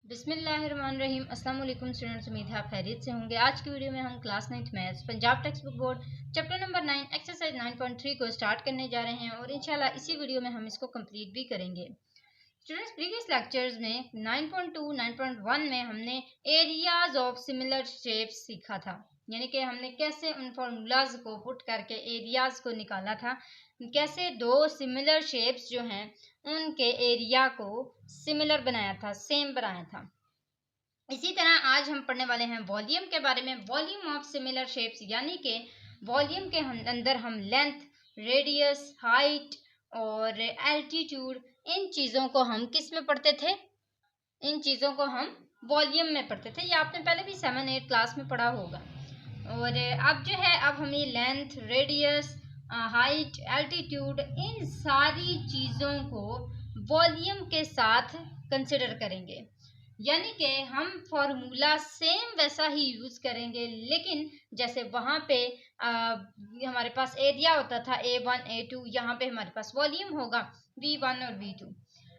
बिस्मिल्लाहिर्रहमानिर्रहीम। अस्सलाम वालेकुम स्टूडेंट्स, उम्मीद है आप खैरियत से होंगे। आज की वीडियो में हम class 9th maths Punjab text book board chapter number 9 exercise 9.3 को स्टार्ट करने जा रहे हैं और इंशाल्लाह इसी वीडियो में हम इसको कंप्लीट भी करेंगे। स्टूडेंट्स, प्रीवियस लेक्चर्स में 9.2 9.1 में हमने एरियाज ऑफ सिमिलर शेप्स सीखा था, यानी कि हमने कैसे उन फॉर्मूलाज को पुट करके एरियाज को निकाला था, कैसे दो सिमिलर शेप्स जो हैं उनके एरिया को सिमिलर बनाया था, सेम बनाया था। इसी तरह आज हम पढ़ने वाले हैं वॉल्यूम के बारे में। वॉल्यूम ऑफ सिमिलर शेप्स, यानी कि वॉल्यूम के अंदर हम लेंथ, रेडियस, हाइट और एल्टीट्यूड, इन चीज़ों को हम किस में पढ़ते थे? इन चीज़ों को हम वॉल्यूम में पढ़ते थे। ये आपने पहले भी 7-8 क्लास में पढ़ा होगा। और अब जो है, अब हम ये लेंथ, रेडियस, हाइट, एल्टीट्यूड, इन सारी चीज़ों को वॉल्यूम के साथ कंसिडर करेंगे, यानी कि हम फॉर्मूला सेम वैसा ही यूज़ करेंगे, लेकिन जैसे वहाँ पे हमारे पास एरिया होता था A1 A2, यहाँ पे हमारे पास वॉल्यूम होगा V1 और V2।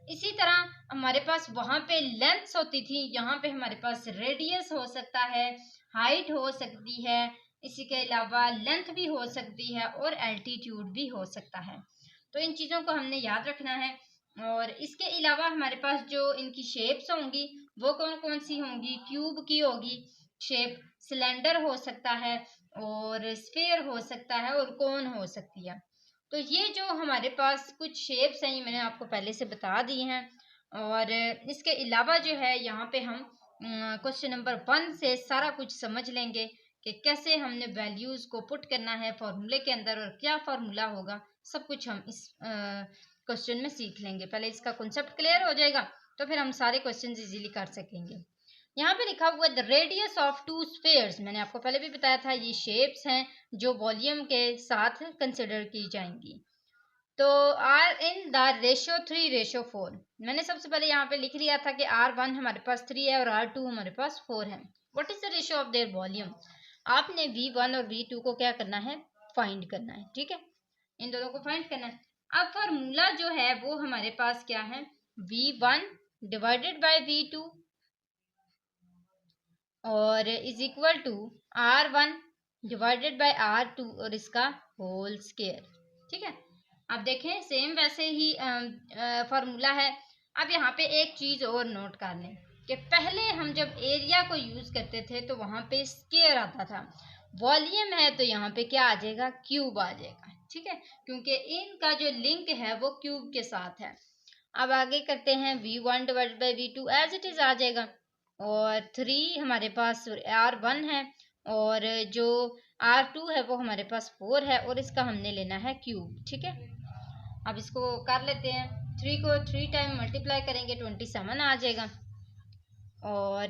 इसी तरह हमारे पास वहाँ पे लेंथ्स होती थी, यहाँ पे हमारे पास रेडियस हो सकता है, हाइट हो सकती है, इसी के अलावा लेंथ भी हो सकती है और एल्टीट्यूड भी हो सकता है। तो इन चीज़ों को हमने याद रखना है। और इसके अलावा हमारे पास जो इनकी शेप्स होंगी वो कौन कौन सी होंगी? क्यूब की होगी शेप, सिलेंडर हो सकता है और स्फीयर हो सकता है और कोन हो सकती है। तो ये जो हमारे पास कुछ शेप्स हैं, ये मैंने आपको पहले से बता दी हैं। और इसके अलावा जो है, यहाँ पे हम क्वेश्चन नंबर 1 से सारा कुछ समझ लेंगे कि कैसे हमने वैल्यूज़ को पुट करना है फॉर्मूले के अंदर और क्या फार्मूला होगा, सब कुछ हम इस क्वेश्चन में सीख लेंगे। पहले इसका कॉन्सेप्ट क्लियर हो जाएगा तो फिर हम सारे क्वेश्चन इजीली कर सकेंगे। यहाँ पे लिखा हुआ है the radius of to spheres. मैंने आपको पहले भी बताया था ये शेप्स हैं जो वॉल्यूम के साथ कंसिडर की जाएंगी। तो आर इन द रेशो 3:4। मैंने सबसे पहले यहाँ पे लिख लिया था कि R1 हमारे पास 3 है और R2 हमारे पास 4 है। What is the ratio of their volume? आपने V1 और V2 को क्या करना है? फाइंड करना है। ठीक है, इन दोनों को फाइंड करना है। अब फार्मूला जो है वो हमारे पास क्या है? V1 डिवाइडेड बाय V2 और is equal to R1 divided by R2 और इसका होल स्क्वायर। ठीक है, अब देखें सेम वैसे ही फार्मूला है। अब यहाँ पे एक चीज़ और नोट कर लें कि पहले हम जब एरिया को यूज़ करते थे तो वहाँ पे स्क्वायर आता था, वॉल्यूम है तो यहाँ पे क्या आ जाएगा? क्यूब आ जाएगा। ठीक है, क्योंकि इनका जो लिंक है वो क्यूब के साथ है। अब आगे करते हैं, V1 divided by V2 as it is आ जाएगा और 3 हमारे पास R1 है और जो R2 है वो हमारे पास 4 है और इसका हमने लेना है क्यूब। ठीक है, अब इसको कर लेते हैं। 3 को 3 टाइम मल्टीप्लाई करेंगे 27 आ जाएगा और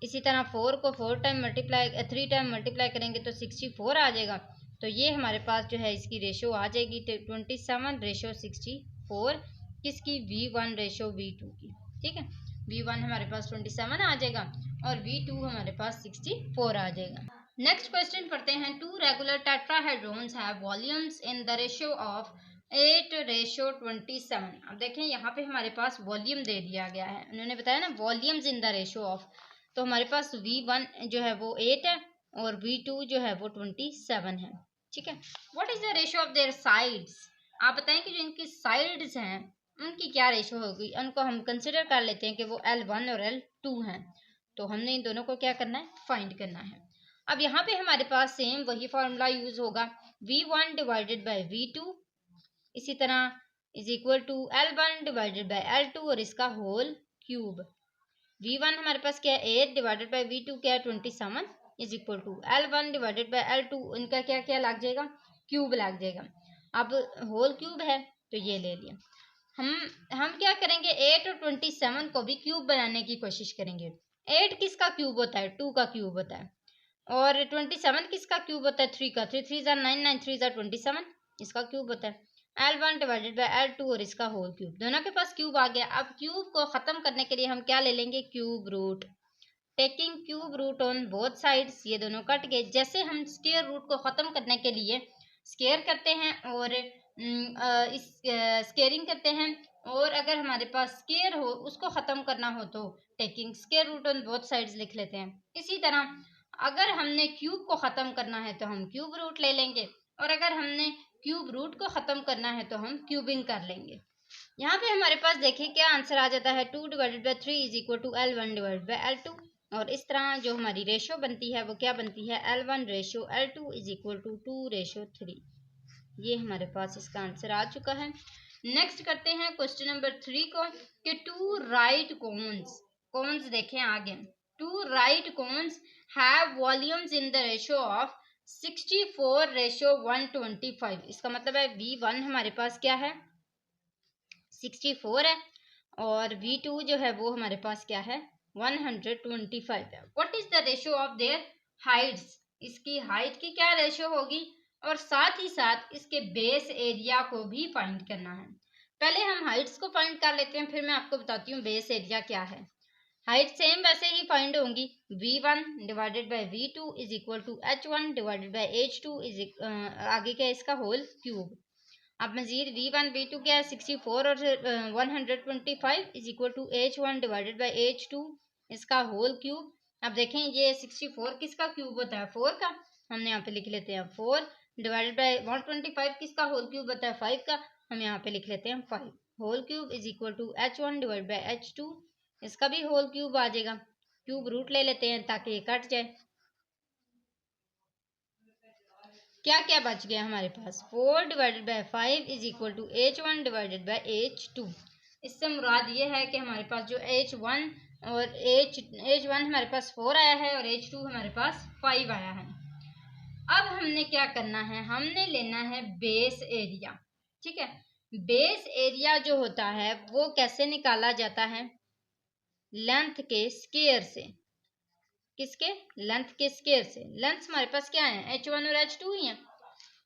इसी तरह 4 को 3 टाइम मल्टीप्लाई करेंगे तो 64 आ जाएगा। तो ये हमारे पास जो है इसकी रेशो आ जाएगी 27:64 किसकी? V1 रेशो V2 की। ठीक है, V1 हमारे पास 27 आ जाएगा और V2 हमारे पास 64 आ जाएगा। नेक्स्ट क्वेश्चन पढ़ते हैं। 2 regular tetrahedrons have volumes in the ratio of 8:27। अब देखें यहाँ पे हमारे पास वॉल्यूम दे दिया गया है, उन्होंने बताया ना volumes in the ratio of. तो हमारे पास V1 जो है वो 8 है और V2 जो है वो 27 है। ठीक है, what is the ratio of their sides? आप बताएं कि जो इनकी साइड्स हैं उनकी क्या रेशियो होगी। उनको हम कंसिडर कर लेते हैं कि वो L1 और L2 हैं। तो हमने इन दोनों को क्या करना है? फाइंड करना है। अब यहाँ पे हमारे पास सेम वही फार्मूला यूज होगा, V1 डिवाइडेड बाई V2 इसी तरह is equal to L1 divided by L2 और इसका होल क्यूब। V1 हमारे पास क्या है? 8 डिवाइडेड बाई V2 क्या है? 27 is equal to L1 divided by L2, इनका क्या क्या लग जाएगा? क्यूब लग जाएगा। अब होल क्यूब है तो ये ले लिया। हम क्या करेंगे? 8 और 27 को भी क्यूब बनाने की कोशिश करेंगे। 8 किसका क्यूब होता है? 2 का क्यूब होता है। और 27 किसका क्यूब होता है? 3 का। 3 3 ज़ा 9, 9 3 ज़ा 27, इसका क्यूब होता है। L1 डिवाइडेड बाई L2 और इसका होल क्यूब, दोनों के पास क्यूब आ गया। अब क्यूब को ख़त्म करने के लिए हम क्या ले लेंगे? Cube root. Taking cube root on both sides, ये दोनों कट गए। जैसे हम स्क्वायर रूट को ख़त्म करने के लिए स्क्वायर करते हैं और इस स्क्वेयरिंग करते हैं और अगर हमारे पास स्क्वायर हो, उसको ख़त्म करना हो तो taking square root on both sides लिख लेते हैं। इसी तरह अगर हमने क्यूब को ख़त्म करना है तो हम क्यूब रूट ले लेंगे, और अगर हमने क्यूब रूट को ख़त्म करना है तो हम क्यूबिंग कर लेंगे। यहाँ पे हमारे पास देखिए क्या आंसर आ जाता है, 2 divided by 3 is equal to L1 divided by L2। और इस तरह जो हमारी रेशो बनती है वो क्या बनती है, L1 ratio L2 is equal to 2 ratio 3। ये हमारे पास इसका आंसर आ चुका है। नेक्स्ट करते हैं क्वेश्चन नंबर 3 को, कि टू राइट कोन्स, कोन्स देखें आगे, two right cones have volumes in the ratio of 64 ratio 125। इसका मतलब है V1 हमारे पास क्या है, 64 है, और V2 जो है वो हमारे पास क्या है, 125 है। What is the ratio of their Heights, इसकी हाइट की क्या रेशो होगी, और साथ ही साथ इसके बेस एरिया को भी फाइंड करना है। पहले हम हाइट्स को फाइंड कर लेते हैं, फिर मैं आपको बताती हूँ बेस एरिया क्या है। हाइट सेम वैसे ही फाइंड होंगी, V1 divided by V2 is equal to H1 divided by H2 is आगे क्या है इसका होल क्यूब। अब मजीद V1 V2 क्या है, 64 और 125 is equal to H1 divided by H2 इसका होल क्यूब। अब देखें ये 64 किसका क्यूब होता है, 4 का, हमने यहाँ पे लिख लेते हैं 4 डिवाइडेड बाई 125 किसका होल क्यूब होता है, 5 का, हम यहाँ पे लिख लेते हैं 5 whole cube is equal to H1 divided by H2 इसका भी होल क्यूब आ जाएगा। क्यूब रूट ले लेते हैं ताकि ये कट जाए। क्या क्या बच गया हमारे पास, 4 divided by 5 is equal to H1 divided by H2। इससे मुराद ये है कि हमारे पास जो H1 और H1 हमारे पास 4 आया है और H2 हमारे पास 5 आया है। अब हमने क्या करना है, हमने लेना है बेस एरिया। ठीक है, बेस एरिया जो होता है वो कैसे निकाला जाता है, लेंथ के स्क्वायर से। किसके, लेंथ के स्क्वायर से। लेंथ हमारे पास क्या है, H1 और H2 ही है।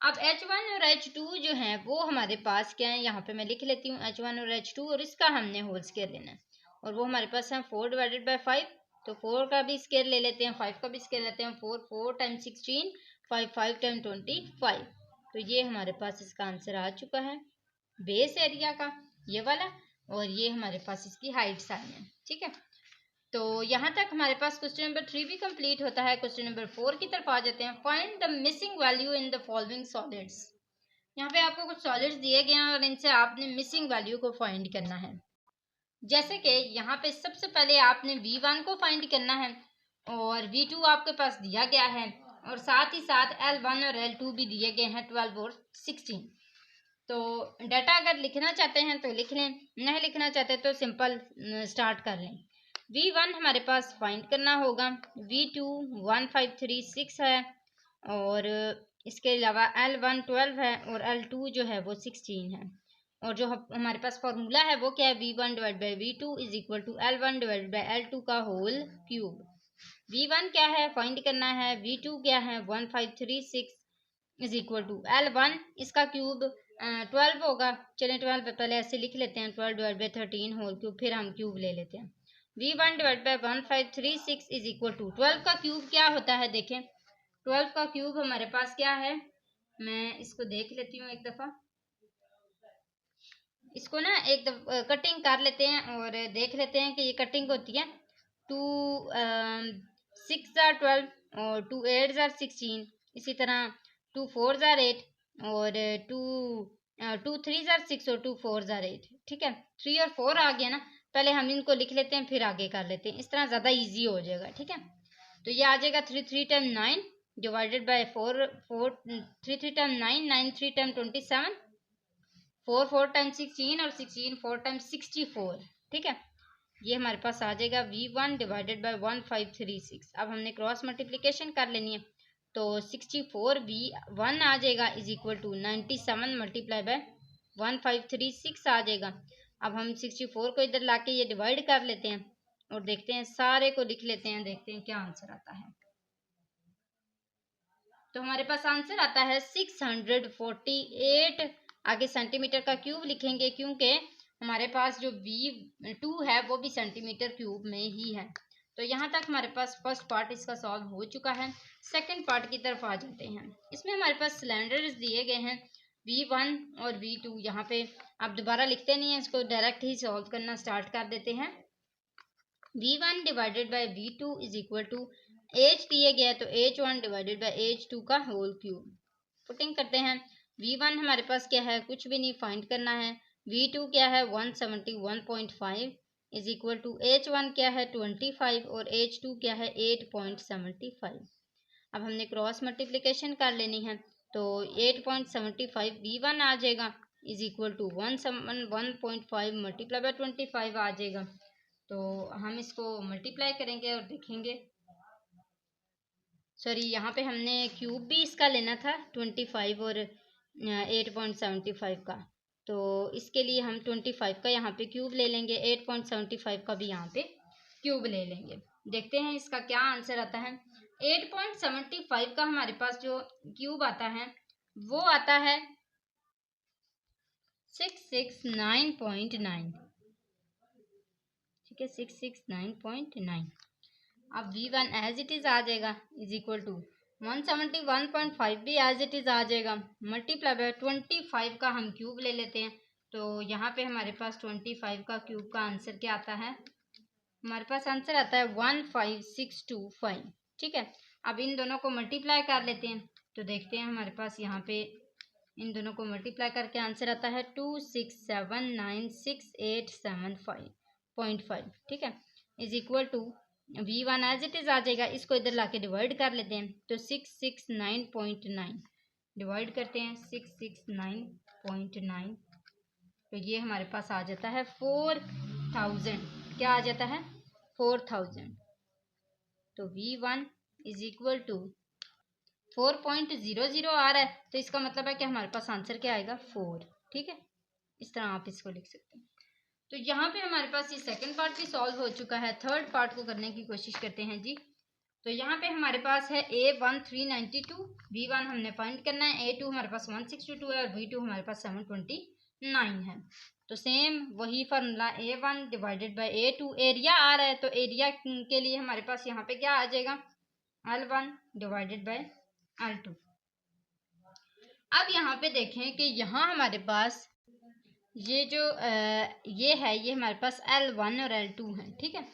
अब H1 और H2 जो है वो हमारे पास क्या है, यहाँ पे मैं लिख लेती हूँ H1 और H2, और इसका हमने होल स्क्वायर लेना है, और वो हमारे पास है 4 डिवाइडेड बाई 5, तो 4 का भी स्क्वायर ले लेते हैं, 5 का भी स्क्वायर लेते हैं, 4 टाइम्स 16, 5 टाइम 25, तो ये हमारे पास इसका आंसर आ चुका है बेस एरिया का, ये वाला, और ये हमारे पास इसकी हाइट्स आई हैं। ठीक है, तो यहाँ तक हमारे पास क्वेश्चन नंबर 3 भी कंप्लीट होता है। क्वेश्चन नंबर 4 की तरफ आ जाते हैं। Find the missing value in the following solids. यहाँ पे आपको कुछ सॉलिड्स दिए गए हैं और इनसे आपने मिसिंग वैल्यू को फाइंड करना है। जैसे कि यहाँ पे सबसे पहले आपने V1 को फाइंड करना है, और V2 आपके पास दिया गया है, और साथ ही साथ L1 और L2 भी दिए गए हैं 12 और 16। तो डाटा अगर लिखना चाहते हैं तो लिख लें, नहीं लिखना चाहते तो सिंपल स्टार्ट कर लें। V1 हमारे पास फाइंड करना होगा, V2 1536 है, और इसके अलावा L1 12 है, और L2 जो है वो 16 है, और जो हमारे पास फॉर्मूला है वो क्या है, V1 divide by V2 is equal to L1 divide by L2 का होल क्यूब। V1 क्या है फाइंड करना है, V2 क्या है 1536 इज इक्वल टू L1 इसका क्यूब 12 होगा, चलें 12 पहले ऐसे लिख लेते हैं, 12 डिवाइड बाई 13 होल क्यूब, फिर हम क्यूब ले लेते हैं। V1 divide by 1536 is equal to 12 का क्यूब क्या होता है, देखें 12 का क्यूब हमारे पास क्या है, मैं इसको देख लेती हूँ एक दफ़ा, इसको ना एक दफ़ा कटिंग कर लेते हैं और देख लेते हैं कि ये कटिंग होती है। 2 6 ज़ार 12 और 2 8 ज़ार 16, इसी तरह 2 4 ज़ार 8 और 2 3 ज़ार 6 और 2 4 ज़ार 8। ठीक है, 3 और 4 आ गया ना, पहले हम इनको लिख लेते हैं फिर आगे कर लेते हैं, इस तरह ज़्यादा इजी हो जाएगा। ठीक है, तो ये आ जाएगा 3 3 time 9 divided by 4 4 3 3 time 9 9 3 time 27 4 4 time 16 और 16 4 टाइम 64। ठीक है, ये हमारे पास आ जाएगा V1 डिवाइडेड बाई 1536। अब हमने क्रॉस मल्टीप्लिकेशन कर लेनी है, तो 64 V1 आ जाएगा is equal to 97 multiply by 1536 आ जाएगा। अब हम 64 को इधर लाके ये डिवाइड कर लेते हैं और देखते हैं, सारे को लिख लेते हैं, देखते हैं क्या आंसर आता है। तो हमारे पास आंसर आता है 648। आगे सेंटीमीटर का क्यूब लिखेंगे क्योंकि हमारे पास जो V2 है वो भी सेंटीमीटर क्यूब में ही है। तो यहाँ तक हमारे पास फर्स्ट पार्ट इसका सॉल्व हो चुका है। सेकंड पार्ट की तरफ आ जाते हैं। इसमें हमारे पास सिलेंडर्स दिए गए हैं V1 और V2 यहाँ पे आप दोबारा लिखते नहीं हैं, इसको डायरेक्ट ही सॉल्व करना स्टार्ट कर देते हैं। V1 divided by V2 is equal to H दिए गया तो H1 डिवाइडेड बाई H2 का होल क्यूब। पुटिंग करते हैं। V1 हमारे पास क्या है, कुछ भी नहीं, फाइंड करना है। V2 क्या है 171.5 इज इक्वल टू H1 क्या है 25 और H2 क्या है 8.75। अब हमने क्रॉस मल्टीप्लिकेशन कर लेनी है तो 8.75 V1 आ जाएगा is equal to 1.5 multiply by 25 आ जाएगा। तो हम इसको मल्टीप्लाई करेंगे और देखेंगे, सॉरी यहाँ पे हमने क्यूब भी इसका लेना था 25 और 8.75 का, तो इसके लिए हम 25 का यहाँ पे क्यूब ले लेंगे, 8.75 का भी यहाँ पे क्यूब ले लेंगे। देखते हैं इसका क्या आंसर आता है। 8.75 का हमारे पास जो क्यूब आता है वो आता है 669.9, ठीक है, 669.9। अब V1 एज इट इज़ आ जाएगा इज इक्वल टू 171.5 भी एज इट इज़ आ जाएगा, मल्टीप्लाई बाय 25 का हम क्यूब ले लेते हैं। तो यहाँ पे हमारे पास 25 का क्यूब का आंसर क्या आता है, हमारे पास आंसर आता है 15625, ठीक है। अब इन दोनों को मल्टीप्लाई कर लेते हैं तो देखते हैं हमारे पास यहाँ पे इन दोनों को मल्टीप्लाई करके आंसर आता है 26796,875.5, ठीक है, is equal to V1 as it is आ जाएगा। इसको इधर लाके डिवाइड कर लेते हैं तो 669.9 डिवाइड करते हैं 669.9, तो ये हमारे पास आ जाता है 4000, क्या आ जाता है 4000। तो V1 इज इक्वल टू 4.00 आ रहा है, तो इसका मतलब है कि हमारे पास आंसर क्या आएगा 4, ठीक है। इस तरह आप इसको लिख सकते हैं। तो यहाँ पे हमारे पास ये सेकंड पार्ट भी सॉल्व हो चुका है। थर्ड पार्ट को करने की कोशिश करते हैं जी। तो यहाँ पे हमारे पास है A1 392, V1 हमने फाइंड करना है, A2 हमारे पास 162 है और V2 हमारे पास 729 है। तो सेम वही formula A1 divided by A2, area आ रहा है तो एरिया के लिए हमारे पास यहाँ पे क्या आ जाएगा L1 डिवाइडेड बाई L2। अब यहाँ पे देखें कि यहाँ हमारे पास ये जो ये है, ये हमारे पास L1 और L2 है, ठीक है।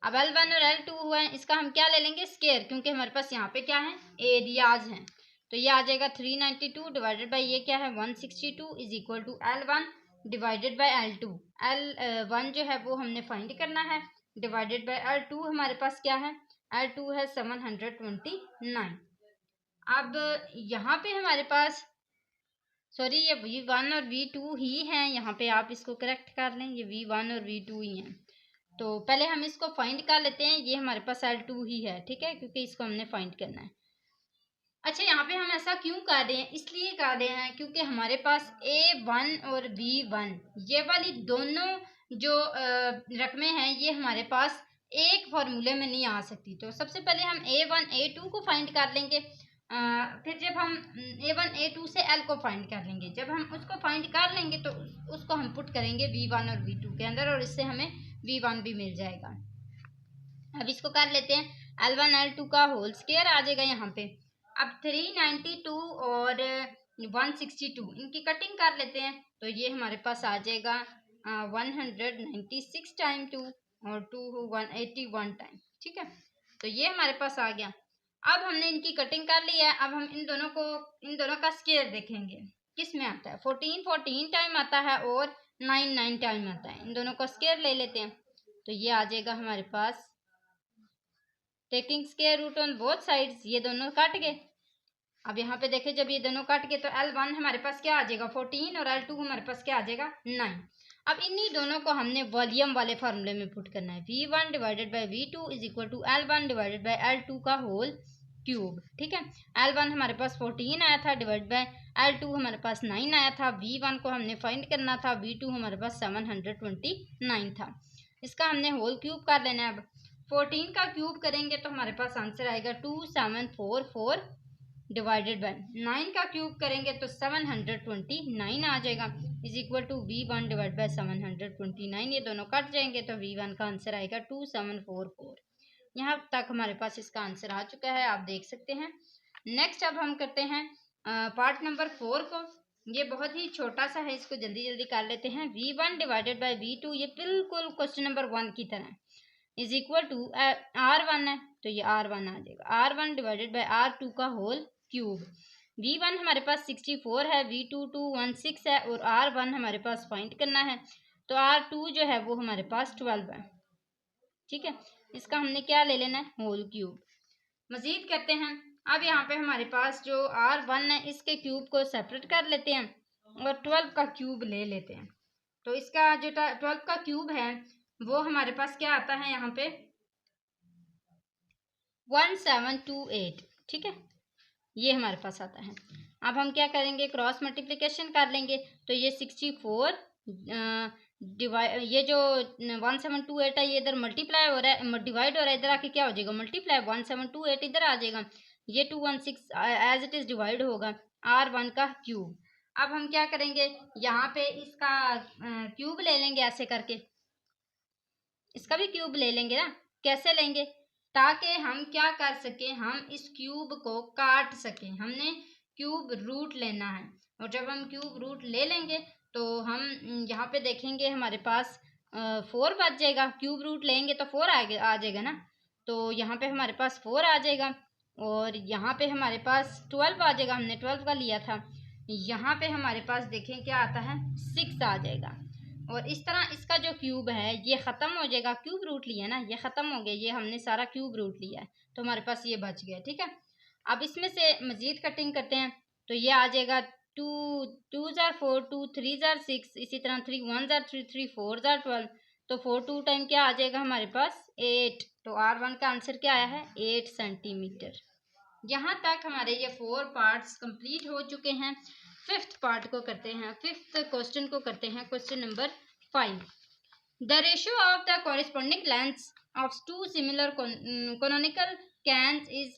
अब L1 और L2 हुआ है, इसका हम क्या ले लेंगे स्केयर, क्योंकि हमारे पास यहाँ पे क्या है एरियाज हैं। तो ये आ जाएगा 392 डिवाइडेड बाई ये क्या है 162 is equal to L1 divided by L2। L1 जो है वो हमने फाइंड करना है, डिवाइडेड बाई L2 हमारे पास क्या है, L2 है 729। अब यहाँ पे हमारे पास सॉरी ये V1 और V2 ही हैं, यहाँ पे आप इसको करेक्ट कर लें, ये V1 और V2 ही हैं। तो पहले हम इसको फाइंड कर लेते हैं, ये हमारे पास L2 ही है, ठीक है, क्योंकि इसको हमने फाइंड करना है। अच्छा यहाँ पे हम ऐसा क्यों कर रहे हैं, इसलिए कर रहे हैं क्योंकि हमारे पास A1 और V1 ये वाली दोनों जो रकमें हैं ये हमारे पास एक फार्मूले में नहीं आ सकती। तो सबसे पहले हम A1 A2 को फाइंड कर लेंगे, फिर जब हम A1 A2 से L को फाइंड कर लेंगे, जब हम उसको फाइंड कर लेंगे तो उसको हम पुट करेंगे V1 और V2 के अंदर और इससे हमें V1 भी मिल जाएगा। अब इसको कर लेते हैं, L1 L2 का होल स्क्वायर आ जाएगा यहाँ पे। अब 392 और 162 इनकी कटिंग कर लेते हैं तो ये हमारे पास आ जाएगा 196 टाइम 2 और 2 181 टाइम, ठीक है। तो ये हमारे पास आ गया। अब हमने इनकी कटिंग कर ली है, अब हम इन दोनों का स्क्वायर देखेंगे किस में आता है। 14 टाइम आता है और 9 टाइम आता है, इन दोनों का स्क्वायर ले लेते हैं तो ये आ जाएगा हमारे पास taking square root on both sides, ये दोनों कट गए। अब यहाँ पे देखें जब ये दोनों कट गए तो L1 हमारे पास क्या आ जाएगा 14 और L2 हमारे पास क्या आ जाएगा 9। अब इन्हीं दोनों को हमने वॉल्यूम वाले फार्मूले में पुट करना है, V1 divided by V2 is equal to L1 divided by L2 का होल क्यूब, ठीक है। L1 हमारे पास 14 आया था डिवाइड बाय L2 हमारे पास 9 आया था, V1 को हमने फाइंड करना था, V2 हमारे पास 729 था। इसका हमने होल क्यूब कर लेना है। अब 14 का क्यूब करेंगे तो हमारे पास आंसर आएगा 2744 डिवाइडेड बाय 9 का क्यूब करेंगे तो 729 आ जाएगा is equal to V1 divide by 729। ये दोनों कट जाएंगे तो V1 का आंसर आएगा 2744। यहाँ तक हमारे पास इसका आंसर आ चुका है, आप देख सकते हैं। नेक्स्ट अब हम करते हैं पार्ट नंबर 4 को। ये बहुत ही छोटा सा है, इसको जल्दी जल्दी कर लेते हैं। V1 डिवाइडेड बाई V2, ये बिल्कुल क्वेश्चन नंबर 1 की तरह, इज इक्वल टू R1 है तो ये R1 आ जाएगा, R1 डिवाइडेड बाई R2 का होल क्यूब। V1 हमारे पास 64 है, V2 216 है और R1 हमारे पास फाइंड करना है, तो R2 जो है वो हमारे पास 12 है। ठीक है, इसका हमने क्या ले लेना है, होल क्यूब। मजीद करते हैं, अब यहाँ पे हमारे पास जो R1 है इसके क्यूब को सेपरेट कर लेते हैं और 12 का क्यूब ले लेते हैं। तो इसका जो 12 का क्यूब है वो हमारे पास क्या आता है, यहाँ पे 1728। ठीक है, ये हमारे पास आता है। अब हम क्या करेंगे, क्रॉस मल्टीप्लिकेशन कर लेंगे, तो ये 64 डिवाइड, ये जो 1728 है ये इधर मल्टीप्लाई हो रहा है, डिवाइड हो रहा है, इधर आके क्या हो जाएगा, मल्टीप्लाई, 1728 इधर आ जाएगा, ये 216 एज इट इज डिवाइड होगा R1 का क्यूब। अब हम क्या करेंगे, यहाँ पे इसका क्यूब ले लेंगे, ऐसे करके इसका भी क्यूब ले लेंगे ना। कैसे लेंगे, ताकि हम क्या कर सकें, हम इस क्यूब को काट सकें। हमने क्यूब रूट लेना है, और जब हम क्यूब रूट ले लेंगे तो हम यहाँ पे देखेंगे हमारे पास 4 बच जाएगा। क्यूब रूट लेंगे तो 4 आ जाएगा ना, तो यहाँ पे हमारे पास 4 आ जाएगा, और यहाँ पे हमारे पास 12 आ जाएगा, हमने 12 का लिया था। यहाँ पे हमारे पास देखें क्या आता है, 6 आ जाएगा। और इस तरह इसका जो क्यूब है ये ख़त्म हो जाएगा, क्यूब रूट लिया ना, ये ख़त्म हो गया, ये हमने सारा क्यूब रूट लिया है तो हमारे पास ये बच गया। ठीक है, अब इसमें से मज़ीद कटिंग करते हैं, तो ये आ जाएगा 2 ज़ार 4, 2 3 ज़ार 6, इसी तरह 3 1 ज़ार 3, 3 4 ज़ार 12, तो 4 2 टाइम क्या आ जाएगा हमारे पास 8। तो R1 का आंसर क्या आया है, 8 सेंटीमीटर। यहाँ तक हमारे ये 4 पार्ट्स कंप्लीट हो चुके हैं। 5th पार्ट को करते हैं, 5th क्वेश्चन को करते हैं, question number 5। The ratio of the corresponding lengths of two similar canonical cans is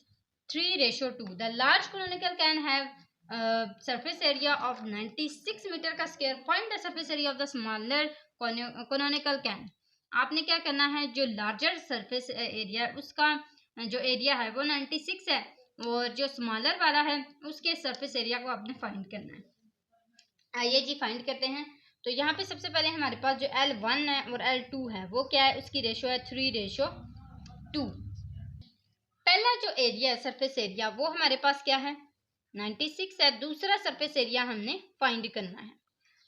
3:2। द लार्ज canonical can have surface area of 96 metre का square. Find the surface area of the smaller canonical can। आपने क्या करना है, जो larger surface area उसका जो एरिया है वो 96 है, और जो स्मॉलर वाला है उसके सरफेस एरिया को आपने फाइंड करना है। आइए जी फाइंड करते हैं। तो यहाँ पे सबसे पहले हमारे पास जो L1 है और L2 है वो क्या है, उसकी रेशो है 3:2। पहला जो एरिया है सरफेस एरिया वो हमारे पास क्या है, 96 है। दूसरा सरफेस एरिया हमने फाइंड करना है।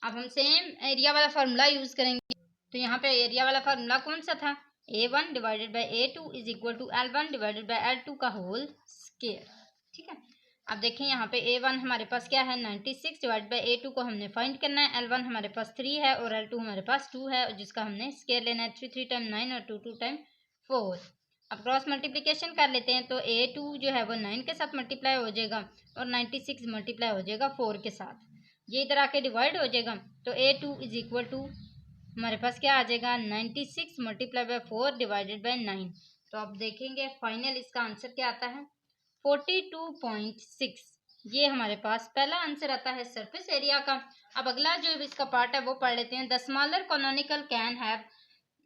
अब हम सेम एरिया वाला फार्मूला यूज करेंगे। तो यहाँ पे एरिया वाला फार्मूला कौन सा था, A1 divided by A2 is equal to L1 divided by L2 का होल स्क्वायर। ठीक है, अब देखें यहाँ पे A1 हमारे पास क्या है, 96 डिवाइड बाई A2 को हमने फाइंड करना है। L1 हमारे पास 3 है और L2 हमारे पास 2 है, जिसका हमने स्क्वायर लेना है। 3 3 टाइम 9 और 2 2 टाइम 4। अब क्रॉस मल्टीप्लिकेशन कर लेते हैं, तो A2 जो है वो 9 के साथ मल्टीप्लाई हो जाएगा और 96 मल्टीप्लाई हो जाएगा 4 के साथ, ये इधर आके डिवाइड हो जाएगा। तो A2 इज इक्वल टू हमारे पास क्या आ जाएगा, 96 मल्टीप्लाई बाई 4 डिवाइडेड बाई 9। तो आप देखेंगे फाइनल इसका आंसर क्या आता है, 42.6। ये हमारे पास पहला आंसर आता है सरफेस एरिया का। अब अगला जो इसका पार्ट है वो पढ़ लेते हैं। The smaller canonical can have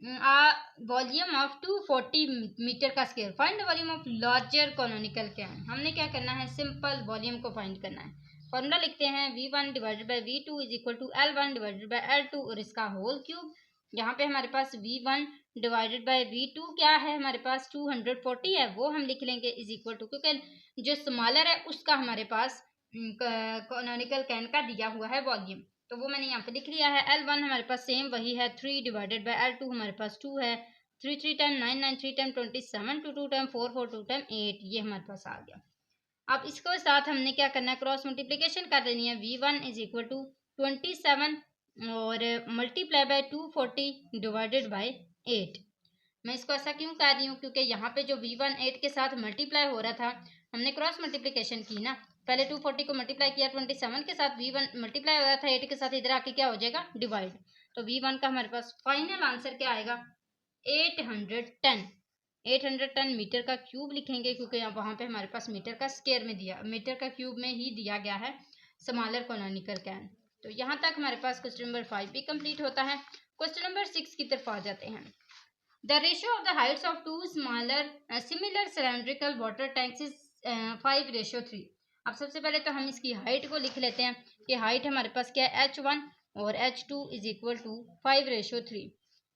volume of 240 metre का square. Find the volume of larger canonical can. हमने क्या करना है, सिंपल वॉल्यूम को फाइंड करना है। फॉर्मूला लिखते हैं, V1 divided by V2 is equal to L1 divided by L2 और इसका होल क्यूब। यहाँ पे हमारे पास V1 डिवाइडेड बाई V2 क्या है, हमारे पास 240 है, वो हम लिख लेंगे इज इक्वल टू, क्योंकि जो स्मॉलर है उसका हमारे पास canonical कैन का दिया हुआ है वॉल्यूम, तो वो मैंने यहाँ पे लिख लिया है। L1 हमारे पास सेम वही है, 3 डिवाइडेड बाई L2 हमारे पास 2 है। 3 3 टाइम 9 9 3 टाइम 27 2 2 टाइम 4 4 2 टाइम 8, ये हमारे पास आ गया। अब इसको साथ हमने क्या करना है, क्रॉस मल्टीप्लिकेशन कर देनी है। V1 इज इक्वल टू 27 और मल्टीप्लाई बाय 240 डिवाइडेड बाय 8। मैं इसको ऐसा क्यों कर रही हूँ, क्योंकि यहाँ पे जो V1 8 के साथ मल्टीप्लाई हो रहा था, हमने क्रॉस मल्टीप्लिकेशन की ना, पहले 240 को मल्टीप्लाई किया 27 के साथ, V1 मल्टीप्लाई हो रहा था 8 के साथ, इधर आके क्या हो जाएगा, डिवाइड। तो V1 का हमारे पास फाइनल आंसर क्या आएगा, 810 मीटर का क्यूब लिखेंगे, क्योंकि वहाँ पे हमारे पास मीटर का स्क्वायर में दिया, मीटर का क्यूब में ही दिया गया है स्मॉलर canonical कैन। तो यहाँ तक हमारे पास क्वेश्चन नंबर 5 भी कंप्लीट होता है। क्वेश्चन नंबर 6 की तरफ आ जाते हैं। The ratio of the heights of two similar cylindrical water tanks is 5:3। अब सबसे पहले तो हम इसकी हाइट को लिख लेते हैं। कि हाइट हमारे पास क्या है h1 और h2 is equal to 5:3।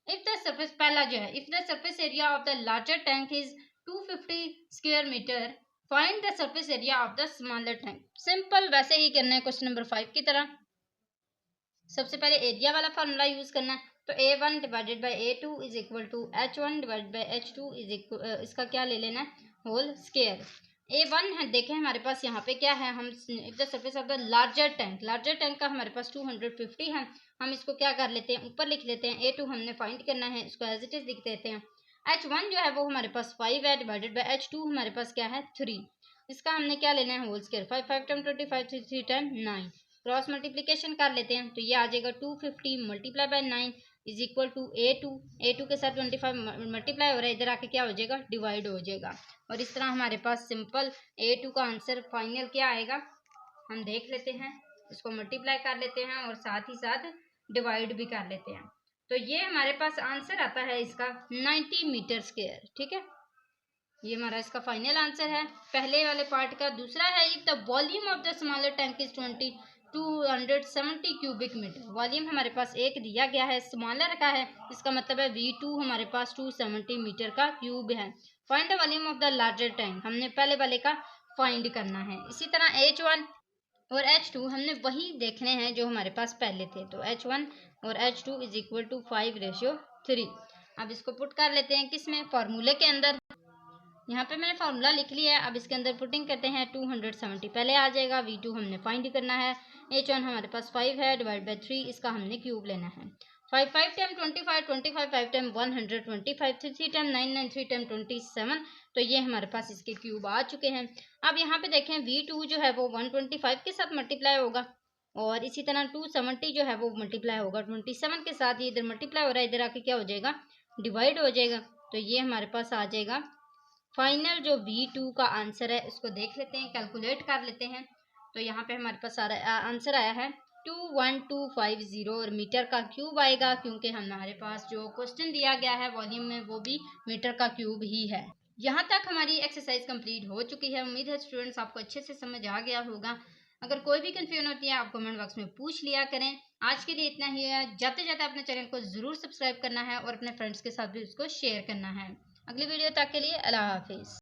If the surface पहला जो है, if the surface area of the larger tank is 250 square metre, find the surface area of the smaller tank. Simple वैसे ही करना है क्वेश्चन नंबर 5 की तरह। सबसे पहले एरिया वाला फार्मूला यूज करना है, तो A1 divided by A2 is equal to H1 divided by H2 is equal, इसका क्या ले लेना है, होल स्क्वायर। A1 है, देखें हमारे पास यहाँ पे क्या है, हम if the surface of the larger tank का हमारे पास 250 है, हम इसको क्या कर लेते हैं, ऊपर लिख लेते हैं। A2 हमने फाइंड करना है, इसको एज इट इज लिख देते हैं। H1 जो है वो हमारे पास 5 है, डिवाइडेड बाई H2 हमारे पास क्या है 3, इसका हमने क्या लेना है, whole square. 5 5 time 25, 3 3 time 9, cross multiplication कर लेते हैं, तो ये आ जाएगा 250 multiply by 9 is equal to A2 के साथ 25 मल्टीप्लाई हो रहा है, इधर आके क्या हो जाएगा, डिवाइड हो जाएगा। और इस तरह हमारे पास सिंपल A2 का आंसर फाइनल क्या आएगा, हम देख लेते हैं, इसको मल्टीप्लाई कर लेते हैं और साथ ही साथ डिवाइड भी कर लेते हैं। तो ये हमारे पास आंसर आता है इसका 90 मीटर स्क्वायर। ठीक है, ये हमारा इसका फाइनल आंसर है पहले वाले पार्ट का। दूसरा है, if the volume of the smaller tank is 270 cubic metre. Volume हमारे पास एक दिया गया है, स्मॉलर का है, इसका मतलब है V2 हमारे पास 270 मीटर का क्यूब है। Find the volume of the larger tank, हमने पहले वाले का फाइंड करना है। इसी तरह H1 और H2 हमने वही देखने हैं जो हमारे पास पहले थे, तो H1 और H2 इज इक्वल टू 5:3। अब इसको पुट कर लेते हैं किसमें, फार्मूले के अंदर। यहाँ पे मैंने फार्मूला लिख लिया है, अब इसके अंदर पुटिंग करते हैं। 270 पहले आ जाएगा, V2 हमने फाइंड करना है, H1 हमारे पास 5 है, डिवाइड बाई 3, इसका हमने क्यूब लेना है। 5 5 टाइम 25, 25 5 टाइम 125, 3 टाइम 9 9 3 टाइम 27, तो ये हमारे पास इसके क्यूब आ चुके हैं। अब यहाँ पे देखें, V2 जो है वो 125 के साथ मल्टीप्लाई होगा, और इसी तरह 270 जो है वो मल्टीप्लाई होगा 27 के साथ, ये इधर मल्टीप्लाई हो रहा है, इधर आके क्या हो जाएगा, डिवाइड हो जाएगा। तो ये हमारे पास आ जाएगा फाइनल जो V2 का आंसर है, इसको देख लेते हैं, कैलकुलेट कर लेते हैं। तो यहाँ पे हमारे पास आंसर आया है 21250, और मीटर का क्यूब आएगा, क्योंकि हमारे पास जो क्वेश्चन दिया गया है वॉल्यूम में वो भी मीटर का क्यूब ही है। यहाँ तक हमारी एक्सरसाइज कंप्लीट हो चुकी है। उम्मीद है स्टूडेंट्स आपको अच्छे से समझ आ गया होगा। अगर कोई भी कंफ्यूजन होती है आप कमेंट बॉक्स में पूछ लिया करें। आज के लिए इतना ही है। जाते जाते अपने चैनल को ज़रूर सब्सक्राइब करना है और अपने फ्रेंड्स के साथ भी उसको शेयर करना है। अगली वीडियो तक के लिए अल्लाह हाफिज़।